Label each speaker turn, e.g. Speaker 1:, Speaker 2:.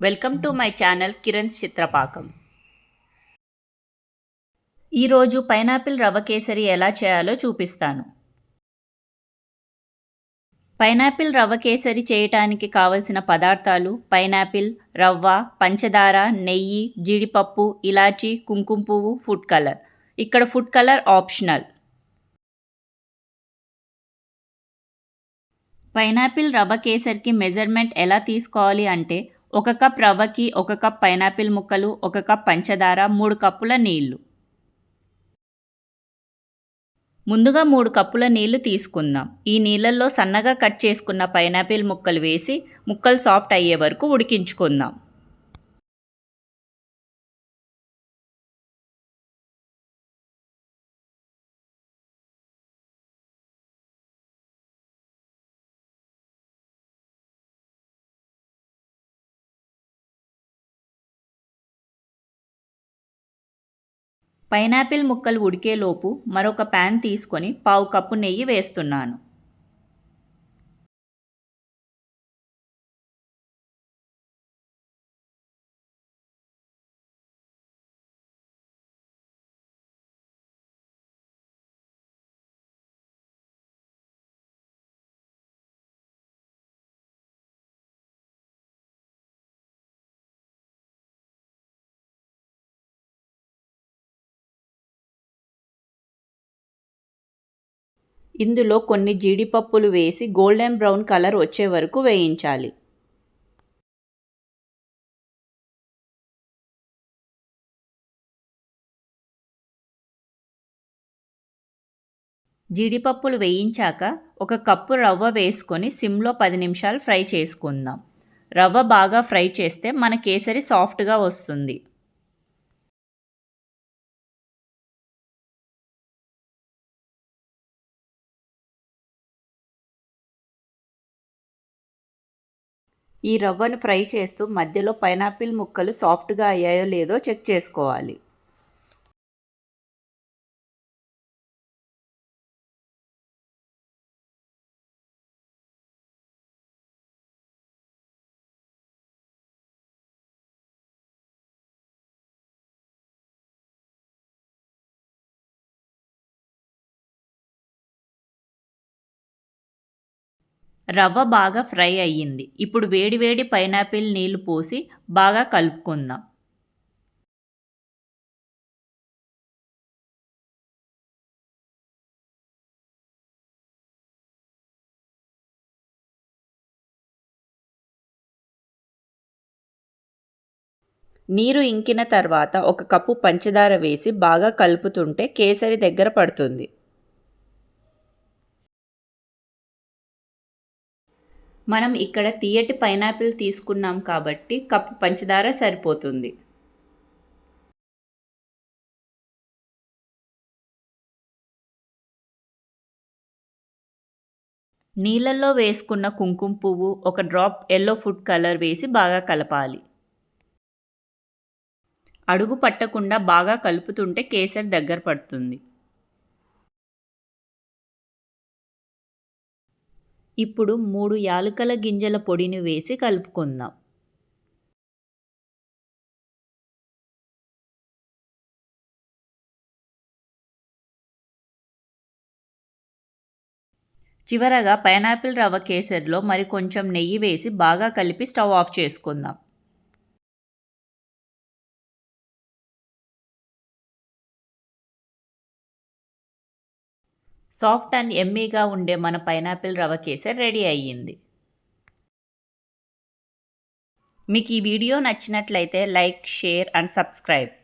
Speaker 1: Welcome to my channel Kiran's చిత్రపాకం. ఈరోజు pineapple రవ్వ కేసరి ఎలా చేయాలో చూపిస్తాను. పైనాపిల్ రవ్వ కేసరి చేయటానికి కావలసిన పదార్థాలు: పైనాపిల్, రవ్వ, పంచదార, నెయ్యి, జీడిపప్పు, ఇలాచీ, కుంకుమ పువ్వు, ఫుడ్ కలర్. ఇక్కడ ఫుడ్ కలర్ ఆప్షనల్. పైనాపిల్ రవ్వ కేసరికి మెజర్మెంట్ ఎలా తీసుకోవాలి అంటే, 1 కప్ రవ్వకి 1 కప్ పైనాపిల్ ముక్కలు, 1 కప్ పంచదార, 3 కప్పుల నీళ్లు. ముందుగా 3 కప్పుల నీళ్లు తీసుకుందాం. ఈ నీళ్ళల్లో సన్నగా కట్ చేసుకున్న పైనాపిల్ ముక్కలు వేసి ముక్కలు సాఫ్ట్ అయ్యే వరకు ఉడికించుకుందాం. పైనాపిల్ ముక్కలు ఉడికేలోపు మరొక ప్యాన్ తీసుకొని 1/2 కప్పు నెయ్యి వేస్తున్నాను. ఇందులో కొన్ని జీడిపప్పులు వేసి గోల్డెన్ బ్రౌన్ కలర్ వచ్చే వరకు వేయించాలి. జీడిపప్పులు వేయించాక 1 కప్పు రవ్వ వేసుకొని సిమ్లో 10 నిమిషాలు ఫ్రై చేసుకుందాం. రవ్వ బాగా ఫ్రై చేస్తే మన కేసరి సాఫ్ట్గా వస్తుంది. ఈ రవ్వను ఫ్రై చేస్తూ మధ్యలో పైనాపిల్ ముక్కలు సాఫ్ట్గా అయ్యాయో లేదో చెక్ చేసుకోవాలి. రవ్వ బాగా ఫ్రై అయ్యింది. ఇప్పుడు వేడివేడి పైనాపిల్ నీళ్లు పోసి బాగా కలుపుకుందాం. నీరు ఇంకిన తర్వాత 1 కప్పు పంచదార వేసి బాగా కలుపుతుంటే కేసరి దగ్గర పడుతుంది. మనం ఇక్కడ తియ్యటి పైనాపిల్ తీసుకున్నాం కాబట్టి కప్పు పంచదార సరిపోతుంది. నీళ్ళల్లో వేసుకున్న కుంకుమ పువ్వు, 1 డ్రాప్ ఎల్లో ఫుడ్ కలర్ వేసి బాగా కలపాలి. అడుగు పట్టకుండా బాగా కలుపుతుంటే కేసరి దగ్గర పడుతుంది. ఇప్పుడు 3 యాలకుల గింజల పొడిని వేసి కలుపుకుందాం. చివరగా పైనాపిల్ రవ్వ కేసరిలో మరి కొంచెం నెయ్యి వేసి బాగా కలిపి స్టవ్ ఆఫ్ చేసుకుందాం. సాఫ్ట్ అండ్ యమ్మీగా ఉండే మన పైనాపిల్ రవ్వ కేసరి రెడీ అయ్యింది. మీకు ఈ వీడియో నచ్చినట్లయితే లైక్, షేర్ అండ్ సబ్స్క్రైబ్.